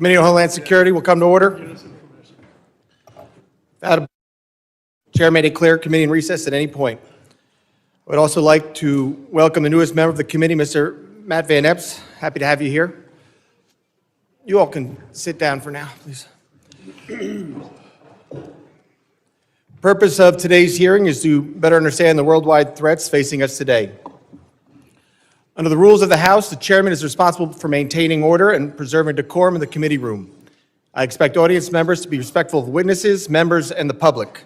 Committee on Homeland Security will come to order. The Chair may declare committee in recess at any point. I would also like to welcome the newest member of the committee, Mr. Matt Van Epps. Happy to have you here. You all can sit down for now, please. Purpose of today's hearing is to better understand the worldwide threats facing us today. Under the rules of the House, the chairman is responsible for maintaining order and preserving decorum in the committee room. I expect audience members to be respectful of witnesses, members, and the public.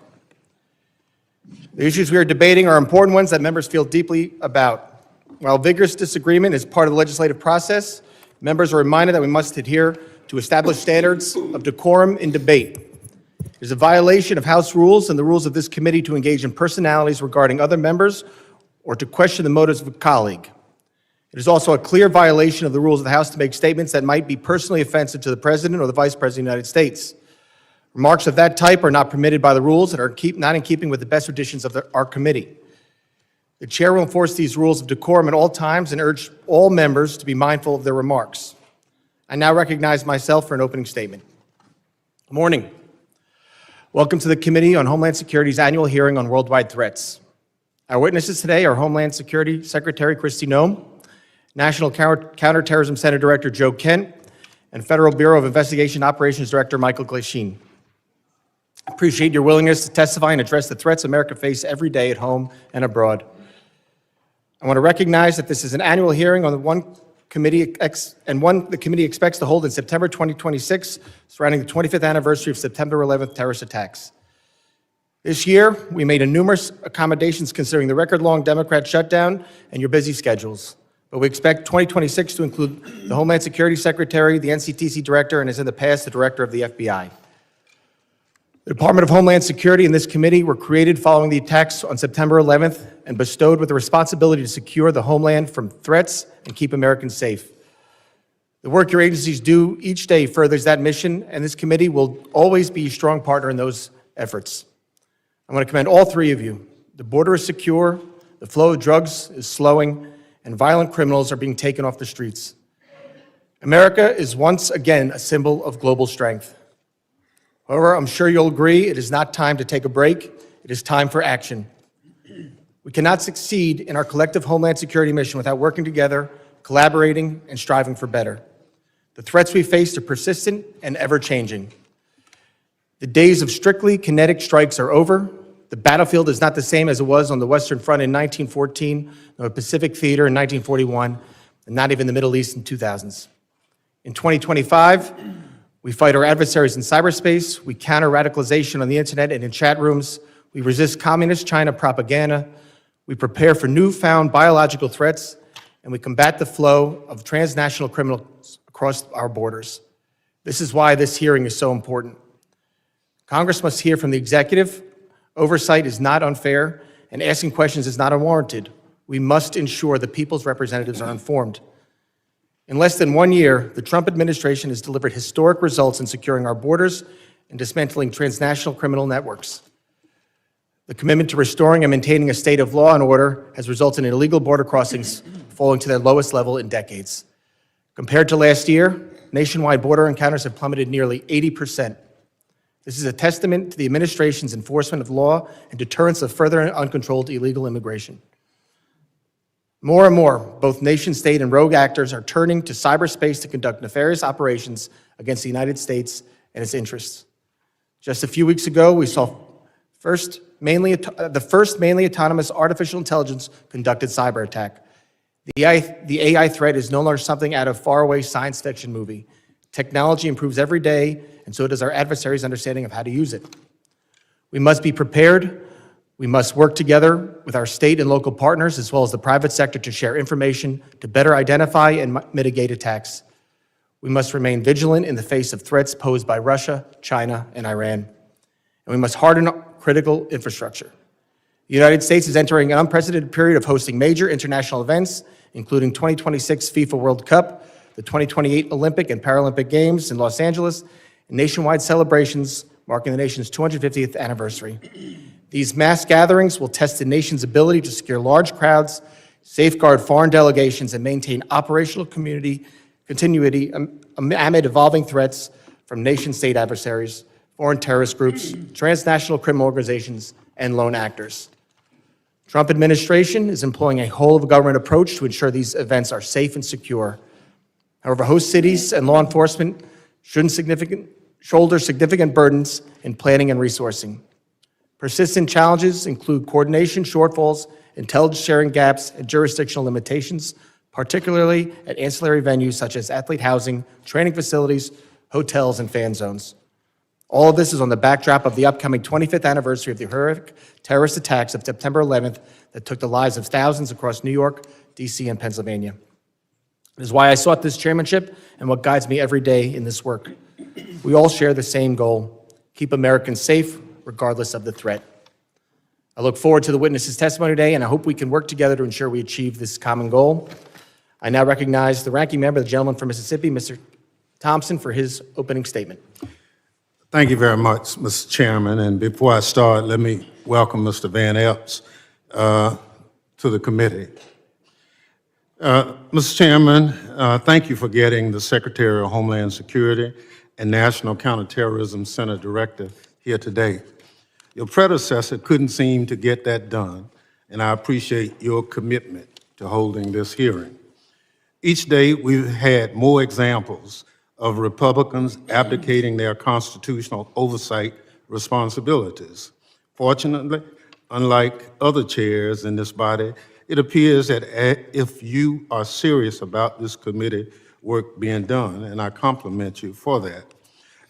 The issues we are debating are important ones that members feel deeply about. While vigorous disagreement is part of the legislative process, members are reminded that we must adhere to established standards of decorum in debate. It is a violation of House rules and the rules of this committee to engage in personalities regarding other members or to question the motives of a colleague. It is also a clear violation of the rules of the House to make statements that might be personally offensive to the President or the Vice President of the United States. Remarks of that type are not permitted by the rules and are not in keeping with the best traditions of our committee. The Chair will enforce these rules of decorum at all times and urge all members to be mindful of their remarks. I now recognize myself for an opening statement. Good morning. Welcome to the Committee on Homeland Security's annual hearing on worldwide threats. Our witnesses today are Homeland Security Secretary Kristi Noem, National Counterterrorism Center Director Joe Kent, and Federal Bureau of Investigation Operations Director Michael Glasheen. I appreciate your willingness to testify and address the threats America faces every day at home and abroad. I want to recognize that this is an annual hearing on the the committee expects to hold in September 2026, surrounding the 25th anniversary of September 11th terrorist attacks. This year, we made numerous accommodations considering the record-long Democrat shutdown and your busy schedules. But we expect 2026 to include the Homeland Security Secretary, the NCTC Director, and as in the past, the Director of the FBI. The Department of Homeland Security and this committee were created following the attacks on September 11th and bestowed with the responsibility to secure the homeland from threats and keep Americans safe. The work your agencies do each day furthers that mission, and this committee will always be a strong partner in those efforts. I want to commend all three of you. The border is secure, the flow of drugs is slowing, and violent criminals are being taken off the streets. America is once again a symbol of global strength. However, I'm sure you'll agree it is not time to take a break. It is time for action. We cannot succeed in our collective Homeland Security mission without working together, collaborating, and striving for better. The threats we face are persistent and ever-changing. The days of strictly kinetic strikes are over. The battlefield is not the same as it was on the Western Front in 1914, nor the Pacific Theater in 1941, and not even the Middle East in 2000s. In 2025, we fight our adversaries in cyberspace, we counter radicalization on the internet and in chat rooms, we resist communist China propaganda, we prepare for newfound biological threats, and we combat the flow of transnational criminals across our borders. This is why this hearing is so important. Congress must hear from the executive. Oversight is not unfair, and asking questions is not unwarranted. We must ensure the people's representatives are informed. In less than 1 year, the Trump administration has delivered historic results in securing our borders and dismantling transnational criminal networks. The commitment to restoring and maintaining a state of law and order has resulted in illegal border crossings falling to their lowest level in decades. Compared to last year, nationwide border encounters have plummeted nearly 80%. This is a testament to the administration's enforcement of law and deterrence of further uncontrolled illegal immigration. More and more, both nation-state and rogue actors are turning to cyberspace to conduct nefarious operations against the United States and its interests. Just a few weeks ago, we saw the first mainly autonomous artificial intelligence conducted cyber attack. The AI threat is no longer something out of faraway science fiction movie. Technology improves every day, and so does our adversaries' understanding of how to use it. We must be prepared. We must work together with our state and local partners, as well as the private sector, to share information to better identify and mitigate attacks. We must remain vigilant in the face of threats posed by Russia, China, and Iran. And we must harden critical infrastructure. The United States is entering an unprecedented period of hosting major international events, including 2026 FIFA World Cup, the 2028 Olympic and Paralympic Games in Los Angeles, and nationwide celebrations marking the nation's 250th anniversary. These mass gatherings will test the nation's ability to secure large crowds, safeguard foreign delegations, and maintain operational continuity amid evolving threats from nation-state adversaries, foreign terrorist groups, transnational criminal organizations, and lone actors. Trump administration is employing a whole-of-government approach to ensure these events are safe and secure. However, host cities and law enforcement shouldn't shoulder significant burdens in planning and resourcing. Persistent challenges include coordination shortfalls, intelligence sharing gaps, and jurisdictional limitations, particularly at ancillary venues such as athlete housing, training facilities, hotels, and fan zones. All of this is on the backdrop of the upcoming 25th anniversary of the horrific terrorist attacks of September 11th that took the lives of thousands across New York, D.C., and Pennsylvania. It is why I sought this chairmanship and what guides me every day in this work. We all share the same goal: keep Americans safe, regardless of the threat. I look forward to the witness's testimony today, and I hope we can work together to ensure we achieve this common goal. I now recognize the ranking member, the gentleman from Mississippi, Mr. Thompson, for his opening statement. Thank you very much, Mr. Chairman. And before I start, let me welcome Mr. Van Epps to the committee. Mr. Chairman, thank you for getting the Secretary of Homeland Security and National Counterterrorism Center Director here today. Your predecessor couldn't seem to get that done, and I appreciate your commitment to holding this hearing. Each day, we've had more examples of Republicans abdicating their constitutional oversight responsibilities. Fortunately, unlike other chairs in this body, it appears that if you are serious about this committee work being done, and I compliment you for that.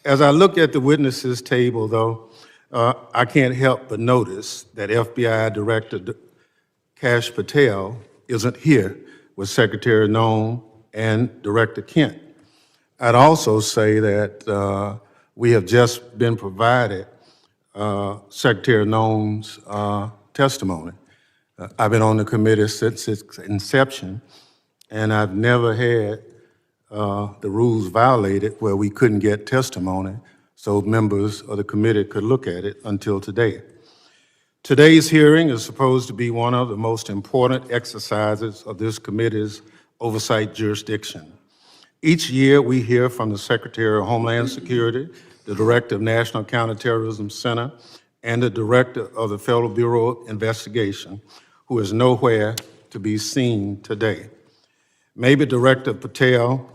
As I look at the witnesses table, though, I can't help but notice that FBI Director Kash Patel isn't here with Secretary Noem and Director Kent. I'd also say that we have just been provided Secretary Noem's testimony. I've been on the committee since its inception, and I've never had the rules violated where we couldn't get testimony so members of the committee could look at it until today. Today's hearing is supposed to be one of the most important exercises of this committee's oversight jurisdiction. Each year, we hear from the Secretary of Homeland Security, the Director of National Counterterrorism Center, and the Director of the Federal Bureau of Investigation, who is nowhere to be seen today. Maybe Director Patel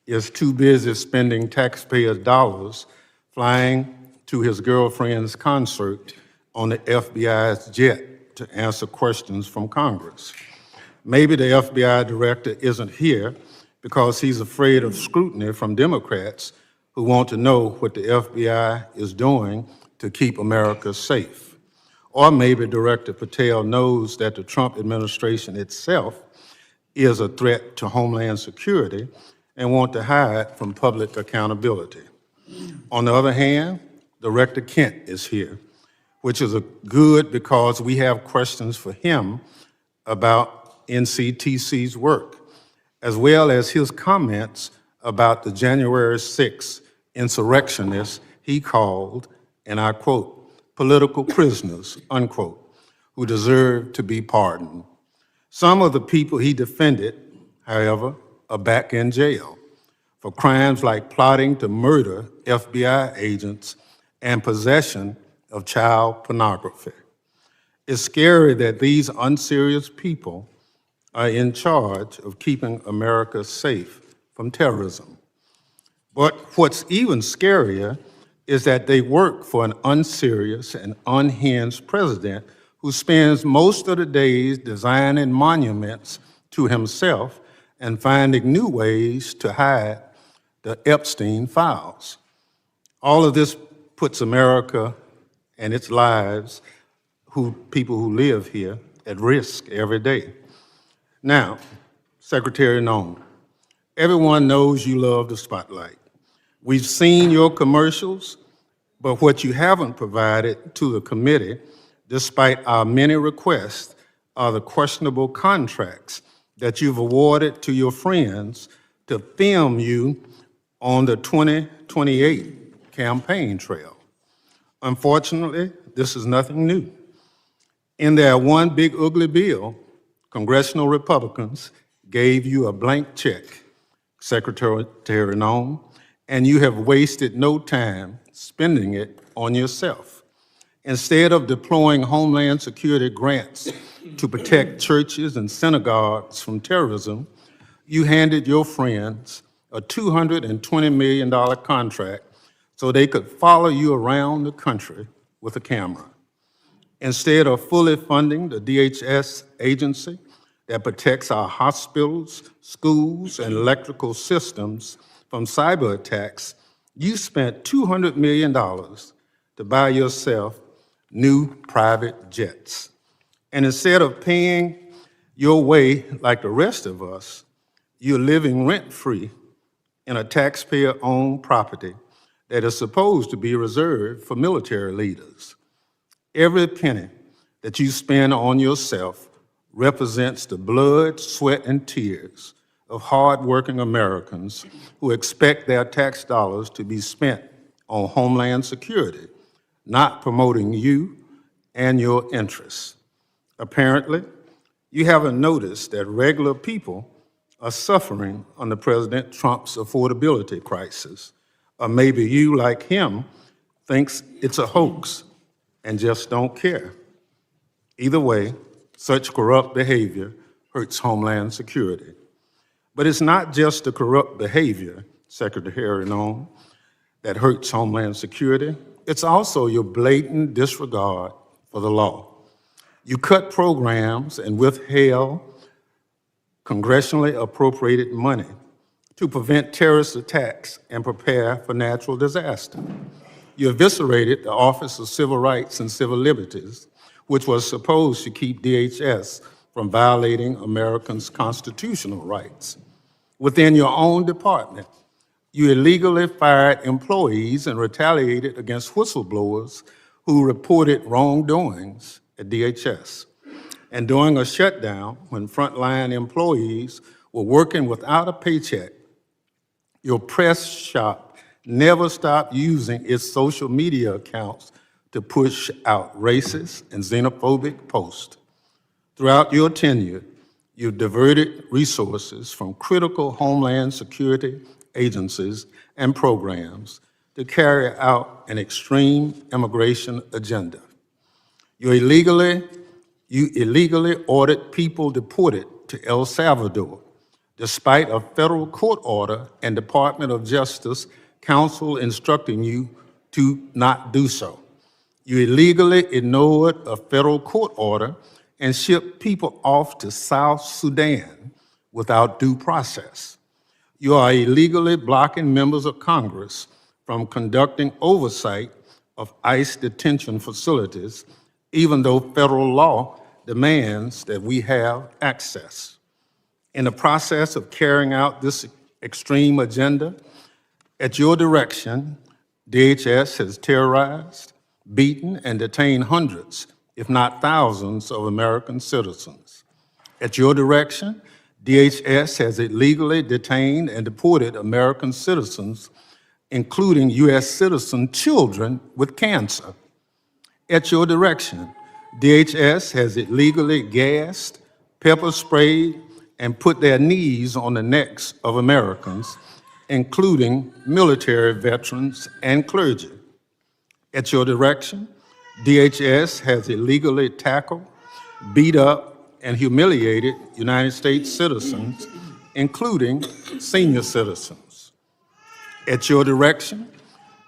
is too busy spending taxpayers' dollars flying to his girlfriend's concert on the FBI's jet to answer questions from Congress. Maybe the FBI director isn't here because he's afraid of scrutiny from Democrats who want to know what the FBI is doing to keep America safe. Or maybe Director Patel knows that the Trump administration itself is a threat to Homeland Security and want to hide from public accountability. On the other hand, Director Kent is here, which is good because we have questions for him about NCTC's work, as well as his comments about the January 6th insurrectionists he called, and I quote, political prisoners, unquote, who deserve to be pardoned. Some of the people he defended, however, are back in jail for crimes like plotting to murder FBI agents and possession of child pornography. It's scary that these unserious people are in charge of keeping America safe from terrorism. But what's even scarier is that they work for an unserious and unhinged president who spends most of the days designing monuments to himself and finding new ways to hide the Epstein files. All of this puts America and its lives, people who live here, at risk every day. Now, Secretary Noem, everyone knows you love the spotlight. We've seen your commercials, but what you haven't provided to the committee, despite our many requests, are the questionable contracts that you've awarded to your friends to film you on the 2028 campaign trail. Unfortunately, this is nothing new. In their one big ugly bill, congressional Republicans gave you a blank check Secretary Noem, and you have wasted no time spending it on yourself. Instead of deploying Homeland Security grants to protect churches and synagogues from terrorism, you handed your friends a $220 million contract so they could follow you around the country with a camera. Instead of fully funding the DHS agency that protects our hospitals, schools, and electrical systems from cyber attacks, you spent $200 million to buy yourself new private jets. And instead of paying your way like the rest of us, you're living rent-free in a taxpayer-owned property that is supposed to be reserved for military leaders. Every penny that you spend on yourself represents the blood, sweat, and tears of hardworking Americans who expect their tax dollars to be spent on Homeland Security, not promoting you and your interests. Apparently, you haven't noticed that regular people are suffering under President Trump's affordability crisis. Or maybe you, like him, thinks it's a hoax and just don't care. Either way, such corrupt behavior hurts Homeland Security. But it's not just the corrupt behavior, Secretary Noem, that hurts Homeland Security. It's also your blatant disregard for the law. You cut programs and withheld congressionally appropriated money to prevent terrorist attacks and prepare for natural disaster. You eviscerated the Office of Civil Rights and Civil Liberties, which was supposed to keep DHS from violating Americans' constitutional rights. Within your own department, you illegally fired employees and retaliated against whistleblowers who reported wrongdoings at DHS. And during a shutdown, when frontline employees were working without a paycheck, your press shop never stopped using its social media accounts to push out racist and xenophobic posts. Throughout your tenure, you've diverted resources from critical Homeland Security agencies and programs to carry out an extreme immigration agenda. You illegally ordered people deported to El Salvador, despite a federal court order and Department of Justice counsel instructing you to not do so. You illegally ignored a federal court order and shipped people off to South Sudan without due process. You are illegally blocking members of Congress from conducting oversight of ICE detention facilities, even though federal law demands that we have access. In the process of carrying out this extreme agenda, at your direction, DHS has terrorized, beaten, and detained hundreds, if not thousands, of American citizens. At your direction, DHS has illegally detained and deported American citizens, including U.S. citizen children with cancer. At your direction, DHS has illegally gassed, pepper sprayed, and put their knees on the necks of Americans, including military veterans and clergy. At your direction, DHS has illegally tackled, beat up, and humiliated United States citizens, including senior citizens. At your direction,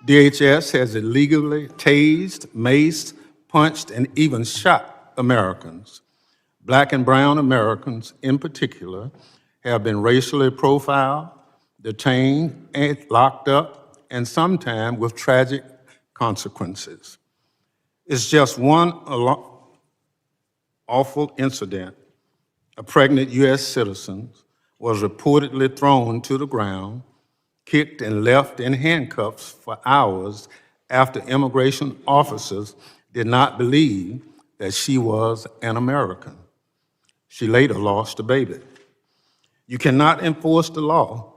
DHS has illegally tased, maced, punched, and even shot Americans. Black and brown Americans, in particular, have been racially profiled, detained, and locked up, and sometimes with tragic consequences. It's just one awful incident. A pregnant U.S. citizen was reportedly thrown to the ground, kicked, and left in handcuffs for hours after immigration officers did not believe that she was an American. She later lost a baby. You cannot enforce the law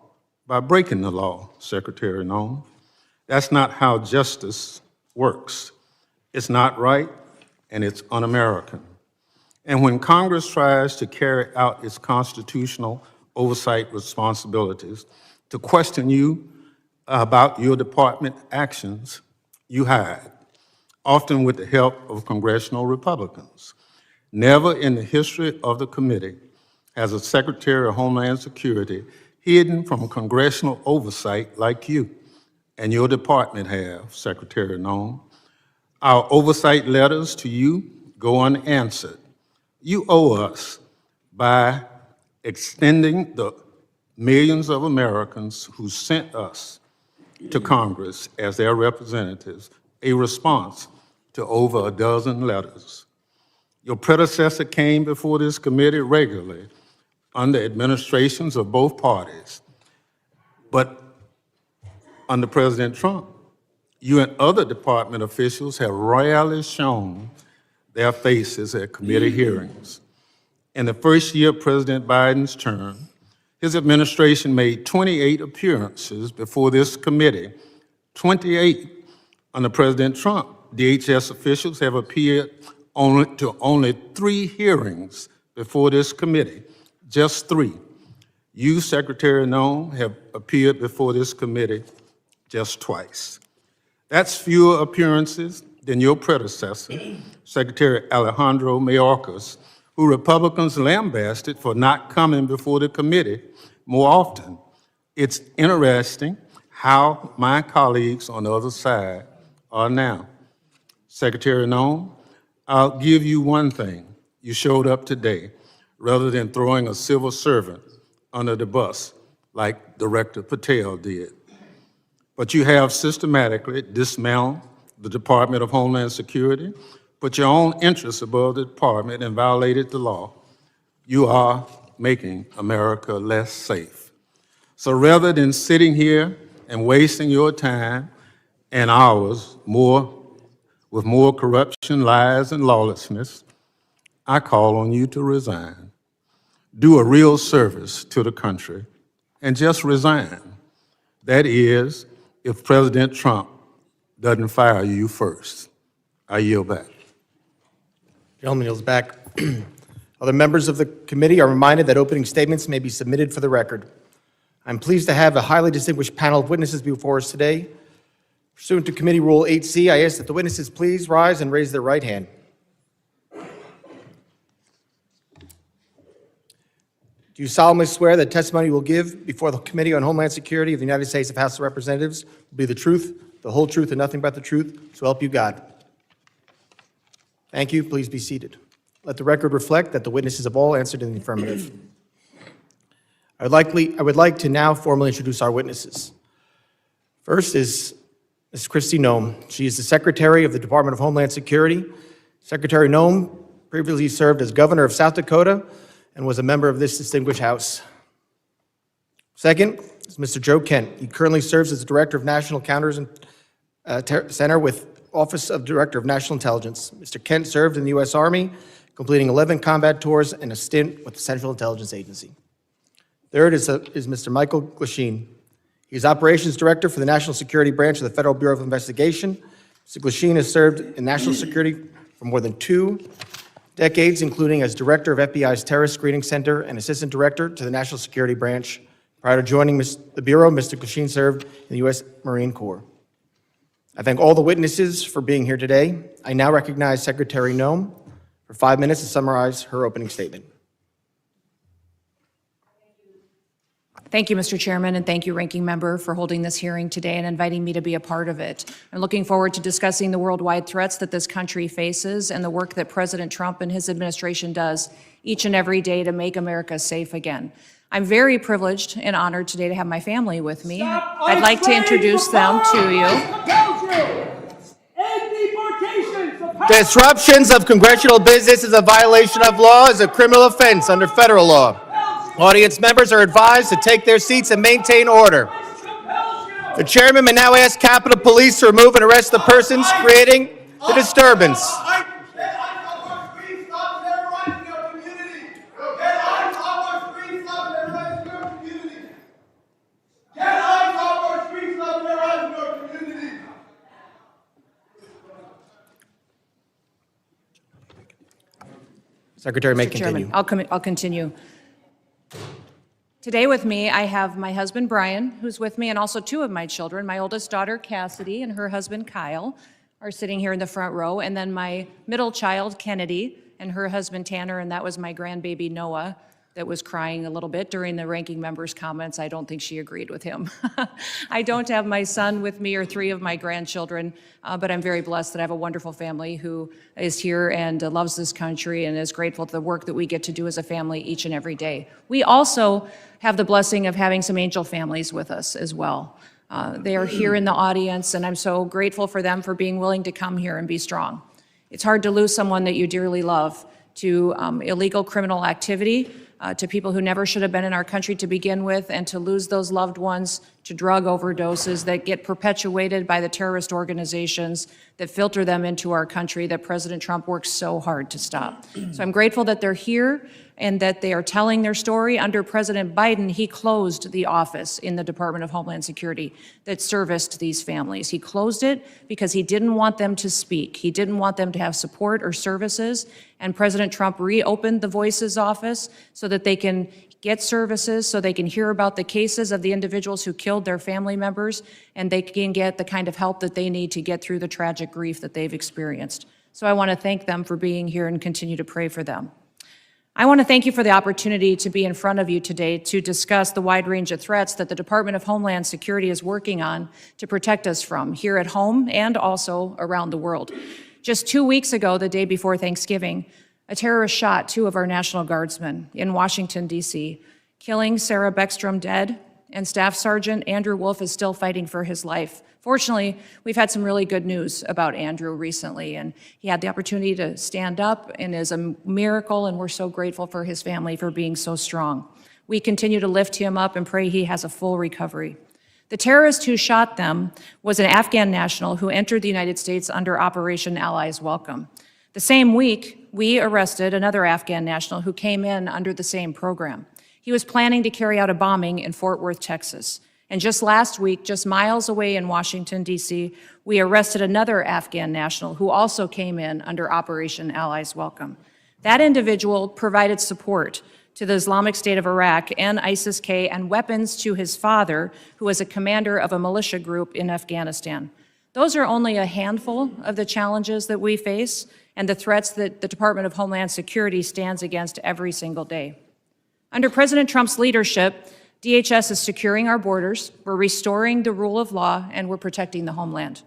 by breaking the law, Secretary Noem. That's not how justice works. It's not right, and it's un-American. And when Congress tries to carry out its constitutional oversight responsibilities, to question you about your department actions, you hide, often with the help of congressional Republicans. Never in the history of the committee has a Secretary of Homeland Security hidden from congressional oversight like you and your department have, Secretary Noem. Our oversight letters to you go unanswered. You owe us by extending the millions of Americans who sent us to Congress as their representatives a response to over a dozen letters. Your predecessor came before this committee regularly under administrations of both parties, but under President Trump, you and other department officials have rarely shown their faces at committee hearings. In the first year of President Biden's term, his administration made 28 appearances before this committee. 28. Under President Trump, DHS officials have appeared only 3 hearings before this committee, just 3. You, Secretary Noem, have appeared before this committee just twice. That's fewer appearances than your predecessor, Secretary Alejandro Mayorkas, who Republicans lambasted for not coming before the committee more often. It's interesting how my colleagues on the other side are now. Secretary Noem, I'll give you one thing. You showed up today rather than throwing a civil servant under the bus like Director Patel did. But you have systematically dismantled the Department of Homeland Security, put your own interests above the department, and violated the law. You are making America less safe. So rather than sitting here and wasting your time and ours with more corruption, lies, and lawlessness, I call on you to resign. Do a real service to the country and just resign. That is, if President Trump doesn't fire you first. I yield back. Gentleman yields back. Other members of the committee are reminded that opening statements may be submitted for the record. I'm pleased to have a highly distinguished panel of witnesses before us today. Pursuant to Committee Rule 8C, I ask that the witnesses please rise and raise their right hand. Do you solemnly swear that testimony you will give before the Committee on Homeland Security of the United States House of Representatives will be the truth, the whole truth, and nothing but the truth, so help you God? Thank you. Please be seated. Let the record reflect that the witnesses have all answered in the affirmative. I would like to now formally introduce our witnesses. First is Ms. Kristi Noem. She is the Secretary of the Department of Homeland Security. Secretary Noem previously served as Governor of South Dakota and was a member of this distinguished House. Second is Mr. Joe Kent. He currently serves as the Director of National Counterterrorism Center with Office of Director of National Intelligence. Mr. Kent served in the U.S. Army, completing 11 combat tours and a stint with the Central Intelligence Agency. Third is Mr. Michael Glasheen. He is Operations Director for the National Security Branch of the Federal Bureau of Investigation. Mr. Glasheen has served in national security for more than 2 decades, including as Director of FBI's Terrorist Screening Center and Assistant Director to the National Security Branch. Prior to joining the Bureau, Mr. Glasheen served in the U.S. Marine Corps. I thank all the witnesses for being here today. I now recognize Secretary Noem for 5 minutes to summarize her opening statement. Thank you, Mr. Chairman, and thank you, Ranking Member, for holding this hearing today and inviting me to be a part of it. I'm looking forward to discussing the worldwide threats that this country faces and the work that President Trump and his administration does each and every day to make America safe again. I'm very privileged and honored today to have my family with me. I'd like to introduce them to you. Disruptions of congressional business is a violation of law, is a criminal offense under federal law. Audience members are advised to take their seats and maintain order. The chairman may now ask Capitol Police to remove and arrest the persons creating the disturbance. Secretary may continue. Chairman, I'll continue. Today with me, I have my husband, Brian, who's with me, and also two of my children. My oldest daughter, Cassidy, and her husband, Kyle, are sitting here in the front row. And then my middle child, Kennedy, and her husband, Tanner, and that was my grandbaby, Noah, that was crying a little bit during the ranking member's comments. I don't think she agreed with him. I don't have my son with me or three of my grandchildren, but I'm very blessed that I have a wonderful family who is here and loves this country and is grateful for the work that we get to do as a family each and every day. We also have the blessing of having some angel families with us as well. They are here in the audience, and I'm so grateful for them for being willing to come here and be strong. It's hard to lose someone that you dearly love to illegal criminal activity, to people who never should have been in our country to begin with, and to lose those loved ones to drug overdoses that get perpetuated by the terrorist organizations that filter them into our country that President Trump works so hard to stop. So I'm grateful that they're here and that they are telling their story. Under President Biden, he closed the office in the Department of Homeland Security that serviced these families. He closed it because he didn't want them to speak. He didn't want them to have support or services. And President Trump reopened the Voices office so that they can get services, so they can hear about the cases of the individuals who killed their family members, and they can get the kind of help that they need to get through the tragic grief that they've experienced. So I want to thank them for being here and continue to pray for them. I want to thank you for the opportunity to be in front of you today to discuss the wide range of threats that the Department of Homeland Security is working on to protect us from here at home and also around the world. Just 2 weeks ago, the day before Thanksgiving, a terrorist shot two of our National Guardsmen in Washington, D.C., killing Sarah Beckstrom dead, and Staff Sergeant Andrew Wolf is still fighting for his life. Fortunately, we've had some really good news about Andrew recently, and he had the opportunity to stand up and is a miracle, and we're so grateful for his family for being so strong. We continue to lift him up and pray he has a full recovery. The terrorist who shot them was an Afghan national who entered the United States under Operation Allies Welcome. The same week, we arrested another Afghan national who came in under the same program. He was planning to carry out a bombing in Fort Worth, Texas. And just last week, just miles away in Washington, D.C., we arrested another Afghan national who also came in under Operation Allies Welcome. That individual provided support to the Islamic State of Iraq and ISIS-K and weapons to his father, who was a commander of a militia group in Afghanistan. Those are only a handful of the challenges that we face and the threats that the Department of Homeland Security stands against every single day. Under President Trump's leadership, DHS is securing our borders, we're restoring the rule of law, and we're protecting the homeland.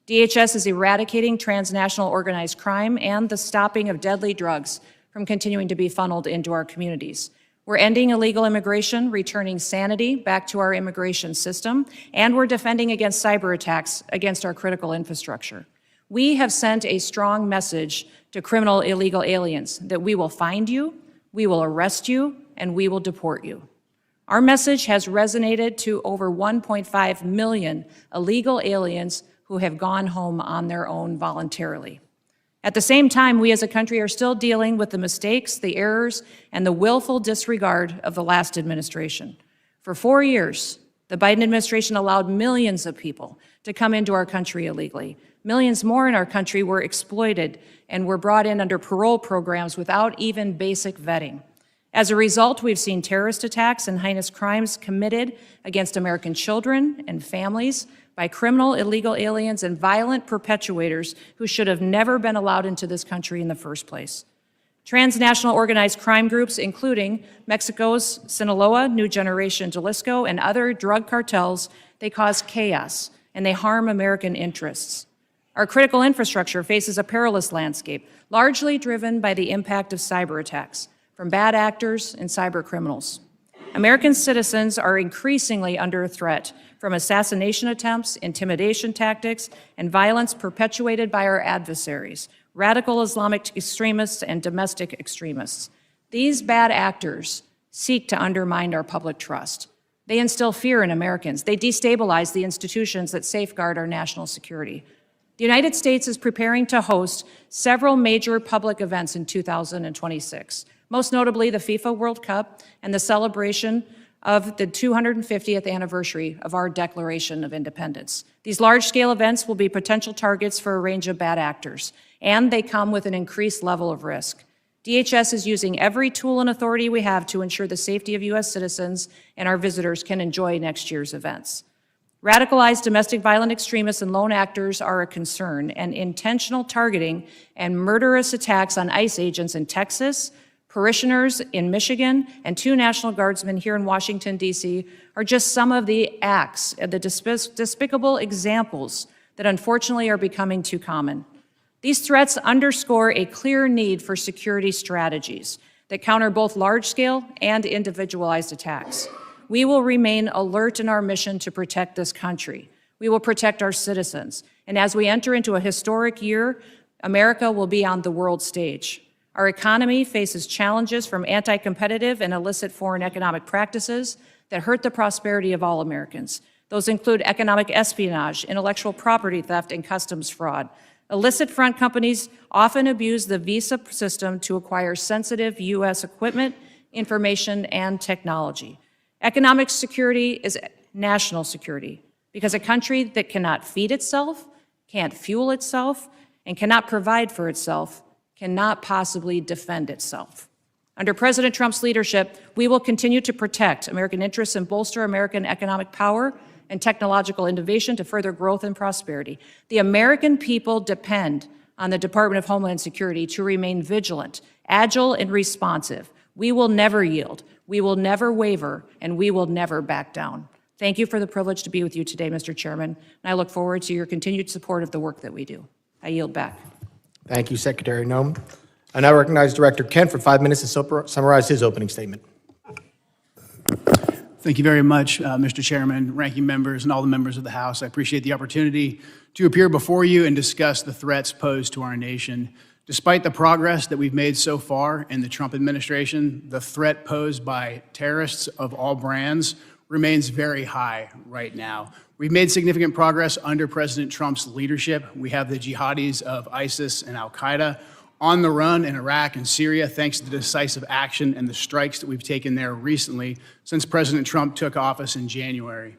DHS is eradicating transnational organized crime and the stopping of deadly drugs from continuing to be funneled into our communities. We're ending illegal immigration, returning sanity back to our immigration system, and we're defending against cyber attacks against our critical infrastructure. We have sent a strong message to criminal illegal aliens that we will find you, we will arrest you, and we will deport you. Our message has resonated to over 1.5 million illegal aliens who have gone home on their own voluntarily. At the same time, we as a country are still dealing with the mistakes, the errors, and the willful disregard of the last administration. For 4 years, the Biden administration allowed millions of people to come into our country illegally. Millions more in our country were exploited and were brought in under parole programs without even basic vetting. As a result, we've seen terrorist attacks and heinous crimes committed against American children and families by criminal illegal aliens and violent perpetuators who should have never been allowed into this country in the first place. Transnational organized crime groups, including Mexico's Sinaloa, New Generation Jalisco, and other drug cartels, they cause chaos and they harm American interests. Our critical infrastructure faces a perilous landscape, largely driven by the impact of cyber attacks from bad actors and cyber criminals. American citizens are increasingly under threat from assassination attempts, intimidation tactics, and violence perpetuated by our adversaries, radical Islamic extremists and domestic extremists. These bad actors seek to undermine our public trust. They instill fear in Americans. They destabilize the institutions that safeguard our national security. The United States is preparing to host several major public events in 2026. Most notably the FIFA World Cup and the celebration of the 250th anniversary of our Declaration of Independence. These large-scale events will be potential targets for a range of bad actors, and they come with an increased level of risk. DHS is using every tool and authority we have to ensure the safety of U.S. citizens and our visitors can enjoy next year's events. Radicalized domestic violent extremists and lone actors are a concern, and intentional targeting and murderous attacks on ICE agents in Texas, parishioners in Michigan, and 2 National Guardsmen here in Washington, D.C. are just some of the acts and the despicable examples that unfortunately are becoming too common. These threats underscore a clear need for security strategies that counter both large-scale and individualized attacks. We will remain alert in our mission to protect this country. We will protect our citizens. And as we enter into a historic year, America will be on the world stage. Our economy faces challenges from anti-competitive and illicit foreign economic practices that hurt the prosperity of all Americans. Those include economic espionage, intellectual property theft, and customs fraud. Illicit front companies often abuse the visa system to acquire sensitive U.S. equipment, information, and technology. Economic security is national security because a country that cannot feed itself, can't fuel itself, and cannot provide for itself cannot possibly defend itself. Under President Trump's leadership, we will continue to protect American interests and bolster American economic power and technological innovation to further growth and prosperity. The American people depend on the Department of Homeland Security to remain vigilant, agile, and responsive. We will never yield, we will never waver, and we will never back down. Thank you for the privilege to be with you today, Mr. Chairman, and I look forward to your continued support of the work that we do. I yield back. Thank you, Secretary Noem. I now recognize Director Kent for 5 minutes to summarize his opening statement. Thank you very much, Mr. Chairman, ranking members, and all the members of the House. I appreciate the opportunity to appear before you and discuss the threats posed to our nation. Despite the progress that we've made so far in the Trump administration, the threat posed by terrorists of all brands remains very high right now. We've made significant progress under President Trump's leadership. We have the jihadis of ISIS and al-Qaeda on the run in Iraq and Syria, thanks to the decisive action and the strikes that we've taken there recently since President Trump took office in January.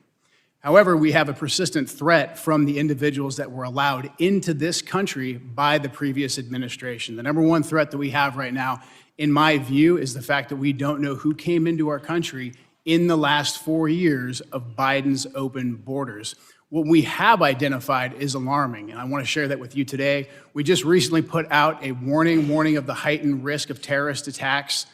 However, we have a persistent threat from the individuals that were allowed into this country by the previous administration. The number one threat that we have right now, in my view, is the fact that we don't know who came into our country in the last 4 years of Biden's open borders. What we have identified is alarming, and I want to share that with you today. We just recently put out a warning of the heightened risk of terrorist attacks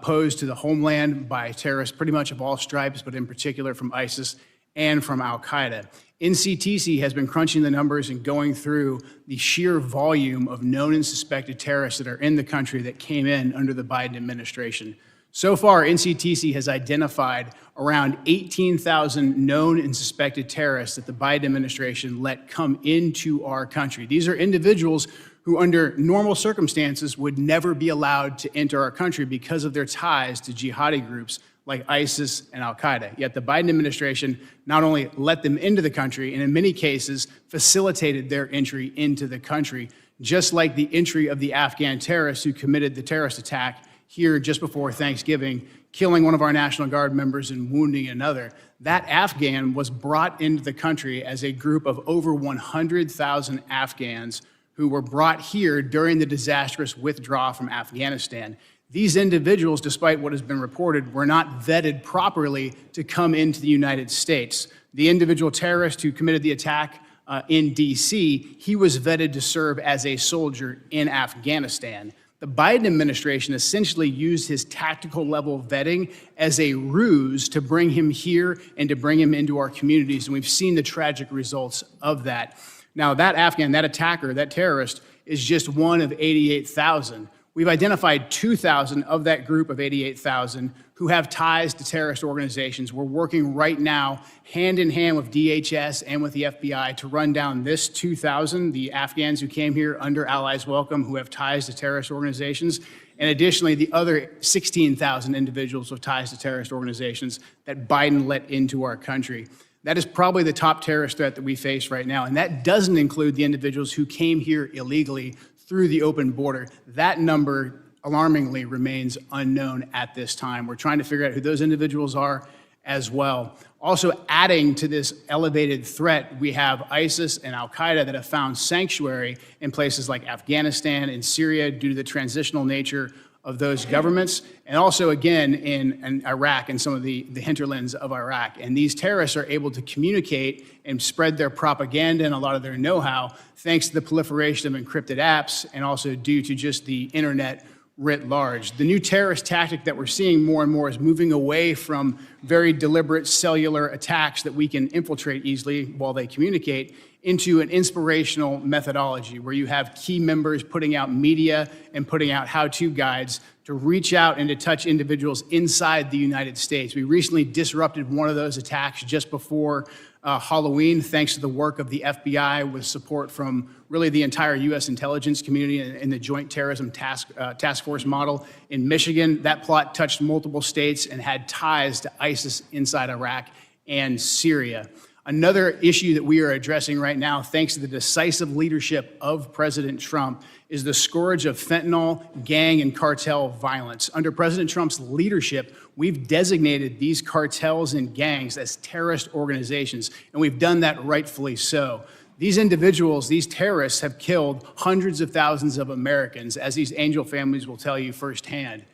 posed to the homeland by terrorists pretty much of all stripes, but in particular from ISIS and from al-Qaeda. NCTC has been crunching the numbers and going through the sheer volume of known and suspected terrorists that are in the country that came in under the Biden administration. So far, NCTC has identified around 18,000 known and suspected terrorists that the Biden administration let come into our country. These are individuals who, under normal circumstances, would never be allowed to enter our country because of their ties to jihadi groups like ISIS and al-Qaeda. Yet the Biden administration not only let them into the country, and in many cases facilitated their entry into the country, just like the entry of the Afghan terrorists who committed the terrorist attack here just before Thanksgiving, killing one of our National Guard members and wounding another. That Afghan was brought into the country as a group of over 100,000 Afghans who were brought here during the disastrous withdrawal from Afghanistan. These individuals, despite what has been reported, were not vetted properly to come into the United States. The individual terrorist who committed the attack in D.C., he was vetted to serve as a soldier in Afghanistan. The Biden administration essentially used his tactical level vetting as a ruse to bring him here and to bring him into our communities, and we've seen the tragic results of that. Now, that Afghan, that attacker, that terrorist, is just one of 88,000. We've identified 2,000 of that group of 88,000 who have ties to terrorist organizations. We're working right now, hand in hand with DHS and with the FBI, to run down this 2,000, the Afghans who came here under Allies Welcome, who have ties to terrorist organizations, and additionally, the other 16,000 individuals with ties to terrorist organizations that Biden let into our country. That is probably the top terrorist threat that we face right now, and that doesn't include the individuals who came here illegally through the open border. That number, alarmingly, remains unknown at this time. We're trying to figure out who those individuals are as well. Also, adding to this elevated threat, we have ISIS and al-Qaeda that have found sanctuary in places like Afghanistan and Syria due to the transitional nature of those governments, and also, again, in Iraq and some of the hinterlands of Iraq. And these terrorists are able to communicate and spread their propaganda and a lot of their know-how thanks to the proliferation of encrypted apps and also due to just the internet writ large. The new terrorist tactic that we're seeing more and more is moving away from very deliberate cellular attacks that we can infiltrate easily while they communicate into an inspirational methodology where you have key members putting out media and putting out how-to guides to reach out and to touch individuals inside the United States. We recently disrupted one of those attacks just before Halloween, thanks to the work of the FBI with support from really the entire U.S. intelligence community and the Joint Terrorism Task Force model in Michigan. That plot touched multiple states and had ties to ISIS inside Iraq and Syria. Another issue that we are addressing right now, thanks to the decisive leadership of President Trump, is the scourge of fentanyl, gang, and cartel violence. Under President Trump's leadership, we've designated these cartels and gangs as terrorist organizations, and we've done that rightfully so. These individuals, these terrorists, have killed hundreds of thousands of Americans, as these angel families will tell you firsthand.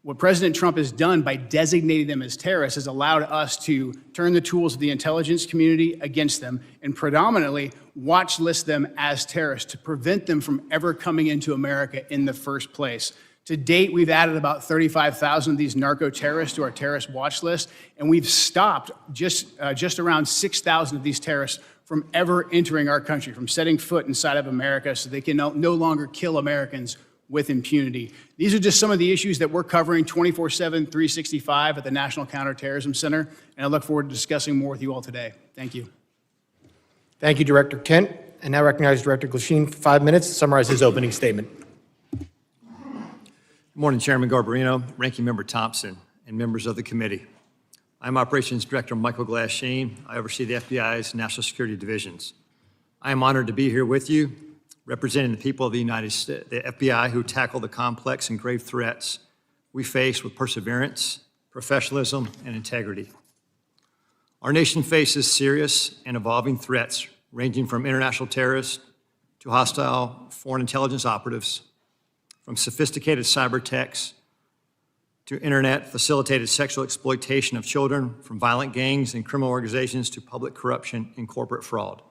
What President Trump has done by designating them as terrorists has allowed us to turn the tools of the intelligence community against them and predominantly watch list them as terrorists to prevent them from ever coming into America in the first place. To date, we've added about 35,000 of these narco-terrorists to our terrorist watch list, and we've stopped just around 6,000 of these terrorists from ever entering our country, from setting foot inside of America so they can no longer kill Americans with impunity. These are just some of the issues that we're covering 24/7, 365 at the National Counterterrorism Center, and I look forward to discussing more with you all today. Thank you. Thank you, Director Kent. And now recognize Director Glasheen for 5 minutes to summarize his opening statement. Good morning, Chairman Garbarino, Ranking Member Thompson, and members of the committee. I'm Operations Director Michael Glasheen. I oversee the FBI's National Security Divisions. I am honored to be here with you, representing the people of the United States, the FBI, who tackle the complex and grave threats we face with perseverance, professionalism, and integrity. Our nation faces serious and evolving threats ranging from international terrorists to hostile foreign intelligence operatives, from sophisticated cyber attacks to internet-facilitated sexual exploitation of children, from violent gangs and criminal organizations to public corruption and corporate fraud.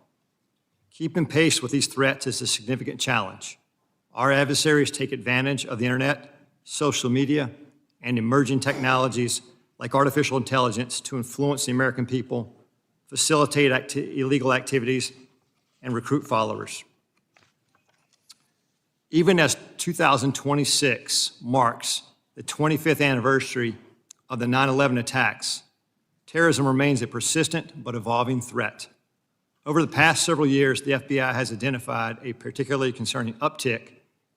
Keeping pace with these threats is a significant challenge. Our adversaries take advantage of the internet, social media, and emerging technologies like artificial intelligence to influence the American people, facilitate illegal activities, and recruit followers. Even as 2026 marks the 25th anniversary of the 9/11 attacks, terrorism remains a persistent but evolving threat. Over the past several years, the FBI has identified a particularly concerning uptick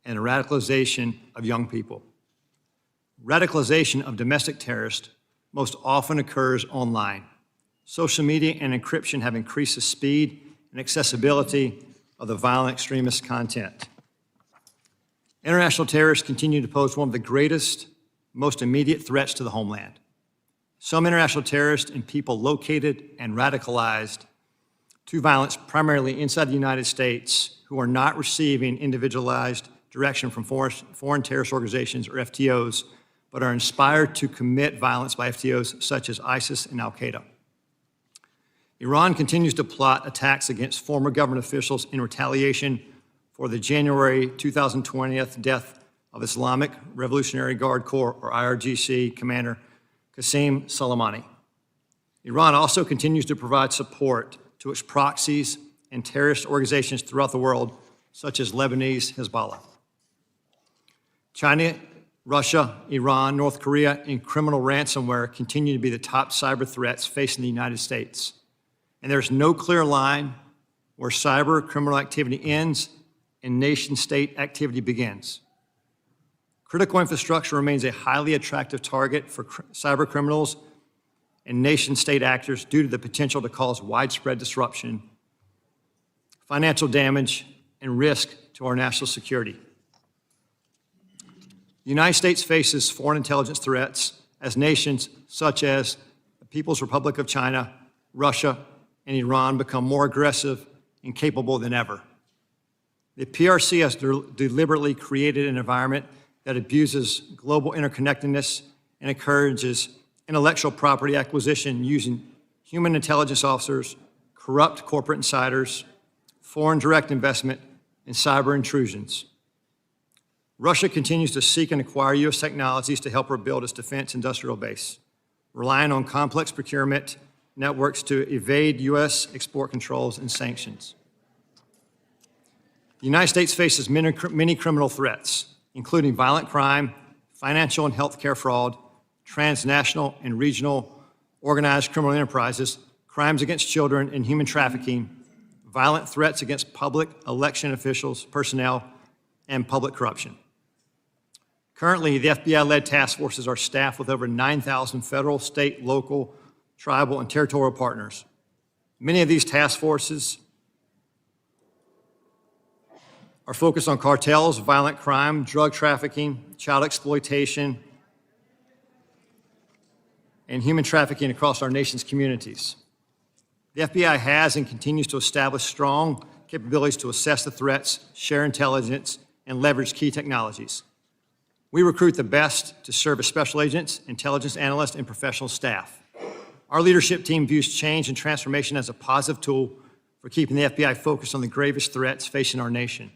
in the radicalization of young people. Radicalization of domestic terrorists most often occurs online. Social media and encryption have increased the speed and accessibility of the violent extremist content. International terrorists continue to pose one of the greatest, most immediate threats to the homeland. Some international terrorists and people located and radicalized to violence primarily inside the United States who are not receiving individualized direction from foreign terrorist organizations or FTOs, but are inspired to commit violence by FTOs such as ISIS and Al-Qaeda. Iran continues to plot attacks against former government officials in retaliation for the January 2020 death of Islamic Revolutionary Guard Corps, or IRGC, Commander Qasem Soleimani. Iran also continues to provide support to its proxies and terrorist organizations throughout the world, such as Lebanese Hezbollah. China, Russia, Iran, North Korea, and criminal ransomware continue to be the top cyber threats facing the United States. And there's no clear line where cyber criminal activity ends and nation-state activity begins. Critical infrastructure remains a highly attractive target for cyber criminals and nation-state actors due to the potential to cause widespread disruption, financial damage, and risk to our national security. The United States faces foreign intelligence threats as nations such as the People's Republic of China, Russia, and Iran become more aggressive and capable than ever. The PRC has deliberately created an environment that abuses global interconnectedness and encourages intellectual property acquisition using human intelligence officers, corrupt corporate insiders, foreign direct investment, and cyber intrusions. Russia continues to seek and acquire U.S. technologies to help rebuild its defense industrial base, relying on complex procurement networks to evade U.S. export controls and sanctions. The United States faces many criminal threats, including violent crime, financial and healthcare fraud, transnational and regional organized criminal enterprises, crimes against children, and human trafficking, violent threats against public election officials, personnel, and public corruption. Currently, the FBI-led task forces are staffed with over 9,000 federal, state, local, tribal, and territorial partners. Many of these task forces are focused on cartels, violent crime, drug trafficking, child exploitation, and human trafficking across our nation's communities. The FBI has and continues to establish strong capabilities to assess the threats, share intelligence, and leverage key technologies. We recruit the best to serve as special agents, intelligence analysts, and professional staff. Our leadership team views change and transformation as a positive tool for keeping the FBI focused on the gravest threats facing our nation.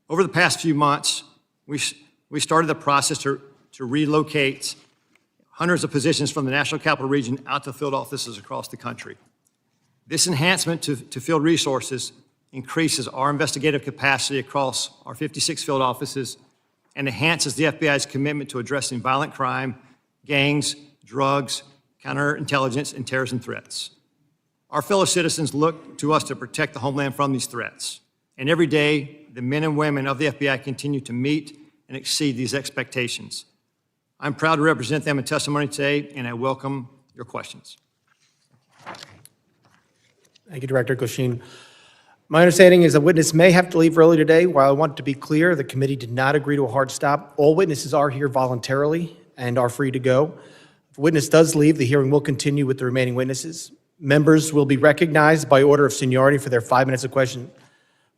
Over the past few months, we started the process to relocate hundreds of positions from the National Capital Region out to field offices across the country. This enhancement to field resources increases our investigative capacity across our 56 field offices and enhances the FBI's commitment to addressing violent crime, gangs, drugs, counterintelligence, and terrorism threats. Our fellow citizens look to us to protect the homeland from these threats. And every day, the men and women of the FBI continue to meet and exceed these expectations. I'm proud to represent them in testimony today, and I welcome your questions. Thank you, Director Glasheen. My understanding is a witness may have to leave early today. While I want to be clear, the committee did not agree to a hard stop. All witnesses are here voluntarily and are free to go. If a witness does leave, the hearing will continue with the remaining witnesses. Members will be recognized by order of seniority for their 5 minutes of question.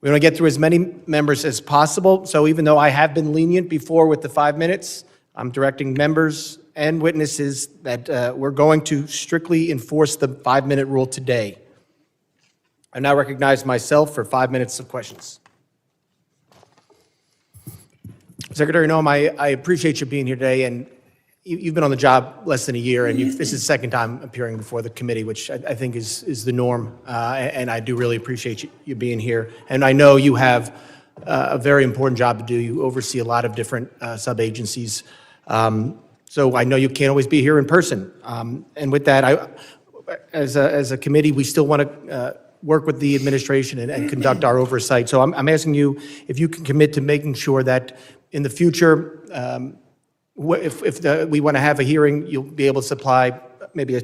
We want to get through as many members as possible, so even though I have been lenient before with the 5 minutes, I'm directing members and witnesses that we're going to strictly enforce the 5-minute rule today. I now recognize myself for 5 minutes of questions. Secretary Noem, I appreciate you being here today, and you've been on the job less than a year, and this is the second time appearing before the committee, which I think is the norm, and I do really appreciate you being here. And I know you have a very important job to do. You oversee a lot of different sub-agencies, so I know you can't always be here in person. And with that, as a committee, we still want to work with the administration and conduct our oversight. So I'm asking you if you can commit to making sure that in the future, if we want to have a hearing, you'll be able to supply maybe a